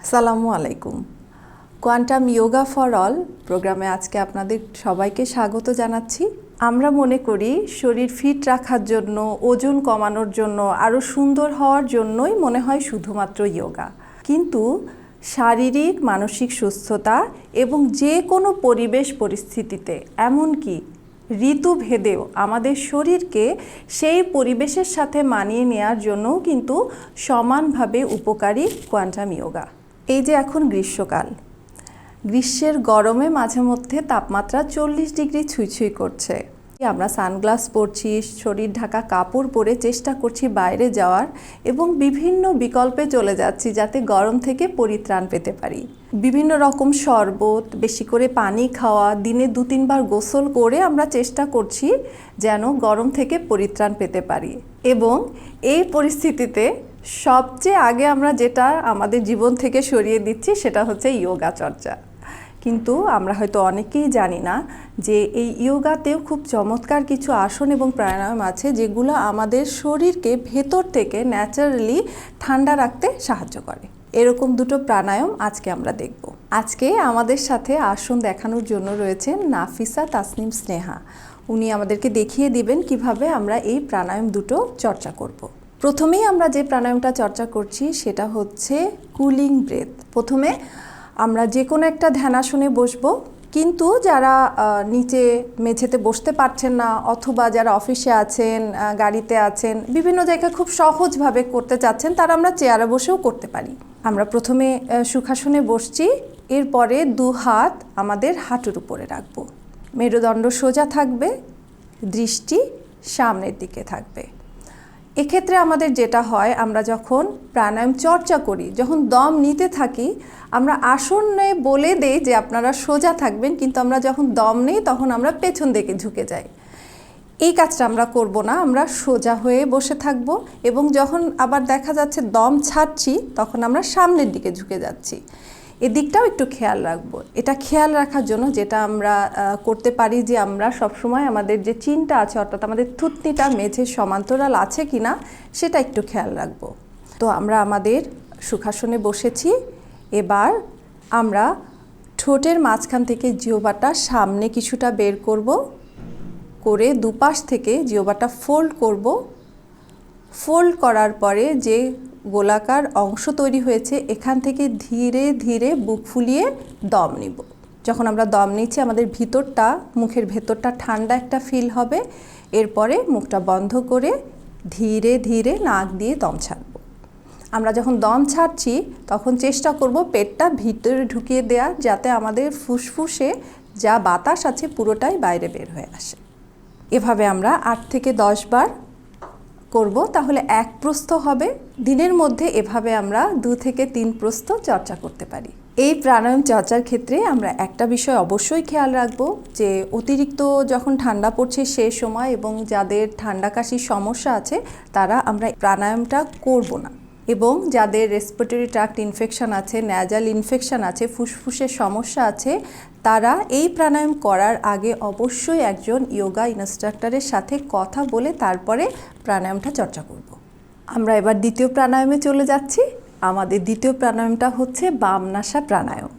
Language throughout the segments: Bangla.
আসসালামু আলাইকুম। কোয়ান্টাম ইয়োগা ফর অল প্রোগ্রামে আজকে আপনাদের সবাইকে স্বাগত জানাচ্ছি। আমরা মনে করি শরীর ফিট রাখার জন্য, ওজন কমানোর জন্য, আরও সুন্দর হওয়ার জন্যই মনে হয় শুধুমাত্র ইয়োগা। কিন্তু শারীরিক মানসিক সুস্থতা এবং যে কোনো পরিবেশ পরিস্থিতিতে, এমনকি ঋতুভেদেও আমাদের শরীরকে সেই পরিবেশের সাথে মানিয়ে নেওয়ার জন্যও কিন্তু সমানভাবে উপকারী কোয়ান্টাম ইয়োগা। এই যে এখন গ্রীষ্মকাল, গ্রীষ্মের গরমে মাঝে মধ্যে তাপমাত্রা 40 ডিগ্রি ছুঁই করছে। আমরা সানগ্লাস পরছি, শরীর ঢাকা কাপড় পরে চেষ্টা করছি বাইরে যাওয়ার এবং বিভিন্ন বিকল্পে চলে যাচ্ছি যাতে গরম থেকে পরিত্রাণ পেতে পারি। বিভিন্ন রকম শরবত, বেশি করে পানি খাওয়া, দিনে 2-3 বার গোসল করে আমরা চেষ্টা করছি যেন গরম থেকে পরিত্রাণ পেতে পারি। এবং এই পরিস্থিতিতে সবচেয়ে আগে আমরা যেটা আমাদের জীবন থেকে সরিয়ে দিচ্ছি সেটা হচ্ছে ইয়োগা চর্চা। কিন্তু আমরা হয়তো অনেকেই জানি না যে এই ইয়োগাতেও খুব চমৎকার কিছু আসন এবং প্রাণায়াম আছে যেগুলো আমাদের শরীরকে ভেতর থেকে ন্যাচারালি ঠান্ডা রাখতে সাহায্য করে। এরকম দুটো প্রাণায়াম আজকে আমরা দেখব। আজকে আমাদের সাথে আসন দেখানোর জন্য রয়েছেন নাফিসা তাসনিম স্নেহা। উনি আমাদেরকে দেখিয়ে দিবেন কিভাবে আমরা এই প্রাণায়াম দুটো চর্চা করব। প্রথমেই আমরা যে প্রাণায়ামটা চর্চা করছি সেটা হচ্ছে কুলিং ব্রেথ। প্রথমে আমরা যে কোনো একটা ধ্যানাসনে বসবো, কিন্তু যারা নিচে মেঝেতে বসতে পারছেন না অথবা যারা অফিসে আছেন, গাড়িতে আছেন, বিভিন্ন জায়গায় খুব সহজভাবে করতে চাচ্ছেন, তারা আমরা চেয়ারে বসেও করতে পারি। আমরা প্রথমে সুখাসনে বসছি, এরপরে 2 হাত আমাদের হাঁটুর উপরে রাখবো। মেরুদণ্ড সোজা থাকবে, দৃষ্টি সামনের দিকে থাকবে। এক্ষেত্রে আমাদের যেটা হয়, আমরা যখন প্রাণায়াম চর্চা করি, যখন দম নিতে থাকি, আমরা আসনে বলে দেই যে আপনারা সোজা থাকবেন, কিন্তু আমরা যখন দম নেই তখন আমরা পেছন দিকে ঝুঁকে যাই। এই কাজটা আমরা করব না, আমরা সোজা হয়ে বসে থাকব এবং যখন আবার দেখা যাচ্ছে দম ছাড়ছি তখন আমরা সামনের দিকে ঝুঁকে যাচ্ছি। এদিকটাও একটু খেয়াল রাখবো। এটা খেয়াল রাখার জন্য যেটা আমরা করতে পারি যে আমরা সবসময় আমাদের যে চিনটা আছে, অর্থাৎ আমাদের থুতনিটা মেঝের সমান্তরাল আছে কিনা সেটা একটু খেয়াল রাখবো। তো আমরা আমাদের সুখাসনে বসেছি। এবার আমরা ঠোঁটের মাঝখান থেকে জিহ্বাটা সামনে কিছুটা বের করব, করে দুপাশ থেকে জিহ্বাটা ফোল্ড করব। ফোল্ড করার পরে যে গোলাকার অংশ তৈরি হয়েছে এখান থেকে ধীরে ধীরে বুক ফুলিয়ে দম নিব। যখন আমরা দম নিচ্ছি আমাদের ভিতরটা, মুখের ভেতরটা ঠান্ডা একটা ফিল হবে। এরপরে মুখটা বন্ধ করে ধীরে ধীরে নাক দিয়ে দম ছাড়ব। আমরা যখন দম ছাড়ছি তখন চেষ্টা করব পেটটা ভিতরে ঢুকিয়ে দেওয়া, যাতে আমাদের ফুসফুসে যা বাতাস আছে পুরোটাই বাইরে বের হয়ে আসে। এভাবে আমরা 8 থেকে 10 বার করব, তাহলে 1 প্রস্থ হবে। দিনের মধ্যে এভাবে আমরা 2 থেকে 3 প্রস্থ চর্চা করতে পারি। এই প্রাণায়াম চর্চার ক্ষেত্রে আমরা একটা বিষয় অবশ্যই খেয়াল রাখব যে অতিরিক্ত যখন ঠান্ডা পড়ছে সেই সময় এবং যাদের ঠান্ডা কাশির সমস্যা আছে তারা আমরা প্রাণায়ামটা করব না। এবং যাদের রেসপিরেটরি ট্র্যাক্ট ইনফেকশন আছে, ন্যাজাল ইনফেকশন আছে, ফুসফুসের সমস্যা আছে, তারা এই প্রাণায়াম করার আগে অবশ্যই একজন ইয়োগা ইনস্ট্রাক্টরের সাথে কথা বলে তারপরে প্রাণায়ামটা চর্চা করব। আমরা এবার দ্বিতীয় প্রাণায়ামে চলে যাচ্ছি। আমাদের দ্বিতীয় প্রাণায়ামটা হচ্ছে বামনাসা প্রাণায়াম।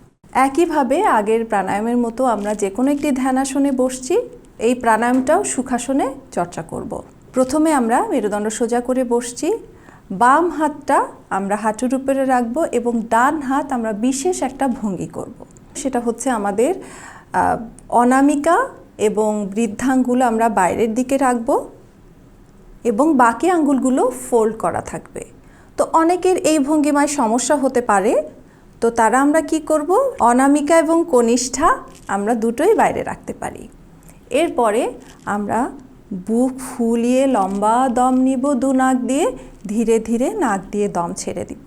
একইভাবে আগের প্রাণায়ামের মতো আমরা যে কোনো একটি ধ্যানাসনে বসছি, এই প্রাণায়ামটাও সুখাসনে চর্চা করব। প্রথমে আমরা মেরুদণ্ড সোজা করে বসছি। বাম হাতটা আমরা হাঁটুর উপরে রাখবো এবং ডান হাত আমরা বিশেষ একটা ভঙ্গি করব। সেটা হচ্ছে আমাদের অনামিকা এবং বৃদ্ধাঙ্গুল আমরা বাইরের দিকে রাখবো এবং বাকি আঙ্গুলগুলো ফোল্ড করা থাকবে। তো অনেকের এই ভঙ্গিমায় সমস্যা হতে পারে, তো তারা আমরা কি করব, অনামিকা এবং কনিষ্ঠা আমরা দুটোই বাইরে রাখতে পারি। এরপরে আমরা বুক ফুলিয়ে লম্বা দম নিব 2 নাক দিয়ে, ধীরে ধীরে নাক দিয়ে দম ছেড়ে দিব।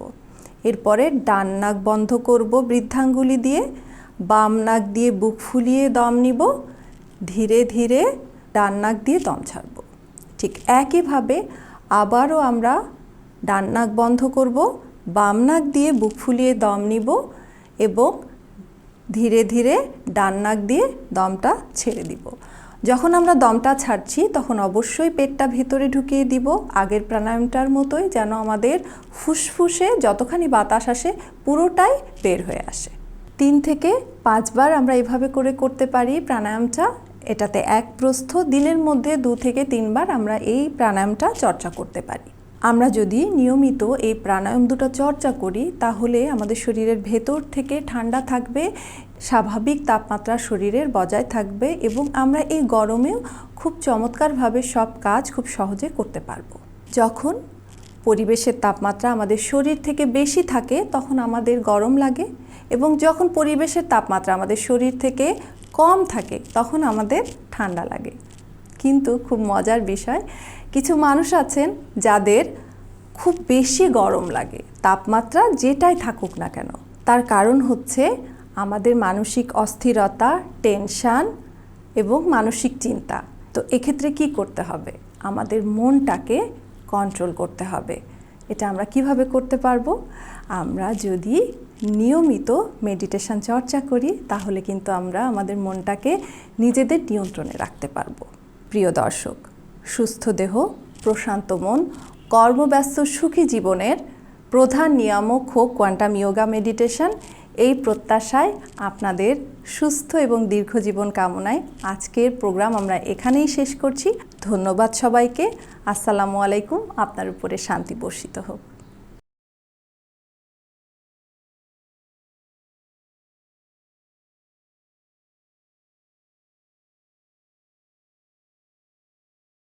এরপরে ডান নাক বন্ধ করব বৃদ্ধাঙ্গুলি দিয়ে, বাম নাক দিয়ে বুক ফুলিয়ে দম নিব, ধীরে ধীরে ডান নাক দিয়ে দম ছাড়ব। ঠিক একইভাবে আবারও আমরা ডান নাক বন্ধ করব, বাম নাক দিয়ে বুক ফুলিয়ে দম নিব এবং ধীরে ধীরে ডান নাক দিয়ে দমটা ছেড়ে দিব। যখন আমরা দমটা ছাড়ছি তখন অবশ্যই পেটটা ভেতরে ঢুকিয়ে দিব, আগের প্রাণায়ামটার মতোই, যেন আমাদের ফুসফুসে যতখানি বাতাস আসে পুরোটাই বের হয়ে আসে। 3 থেকে 5 বার আমরা এভাবে করে করতে পারি প্রাণায়ামটা। এটাতে এক প্রস্থ, দিনের মধ্যে 2 থেকে 3 বার আমরা এই প্রাণায়ামটা চর্চা করতে পারি। আমরা যদি নিয়মিত এই প্রাণায়াম দুটো চর্চা করি তাহলে আমাদের শরীরের ভেতর থেকে ঠান্ডা থাকবে, স্বাভাবিক তাপমাত্রা শরীরের বজায় থাকবে এবং আমরা এই গরমেও খুব চমৎকারভাবে সব কাজ খুব সহজে করতে পারবো। যখন পরিবেশের তাপমাত্রা আমাদের শরীর থেকে বেশি থাকে তখন আমাদের গরম লাগে, এবং যখন পরিবেশের তাপমাত্রা আমাদের শরীর থেকে কম থাকে তখন আমাদের ঠান্ডা লাগে। কিন্তু খুব মজার বিষয়, কিছু মানুষ আছেন যাদের খুব বেশি গরম লাগে, তাপমাত্রা যেটাই থাকুক না কেন। তার কারণ হচ্ছে আমাদের মানসিক অস্থিরতা, টেনশন এবং মানসিক চিন্তা। তো এক্ষেত্রে কি করতে হবে? আমাদের মনটাকে কন্ট্রোল করতে হবে। এটা আমরা কিভাবে করতে পারবো? আমরা যদি নিয়মিত মেডিটেশন চর্চা করি তাহলে কিন্তু আমরা আমাদের মনটাকে নিজেদের নিয়ন্ত্রণে রাখতে পারবো। প্রিয় দর্শক, সুস্থ দেহ, প্রশান্ত মন, কর্মব্যস্ত সুখী জীবনের প্রধান নিয়ামক হোক কোয়ান্টাম ইয়োগা মেডিটেশন। এই প্রত্যাশায় আপনাদের সুস্থ এবং দীর্ঘ জীবন কামনায় আজকের প্রোগ্রাম আমরা এখানেই শেষ করছি। ধন্যবাদ সবাইকে। আসসালামু আলাইকুম। আপনার উপরে শান্তি বর্ষিত হোক।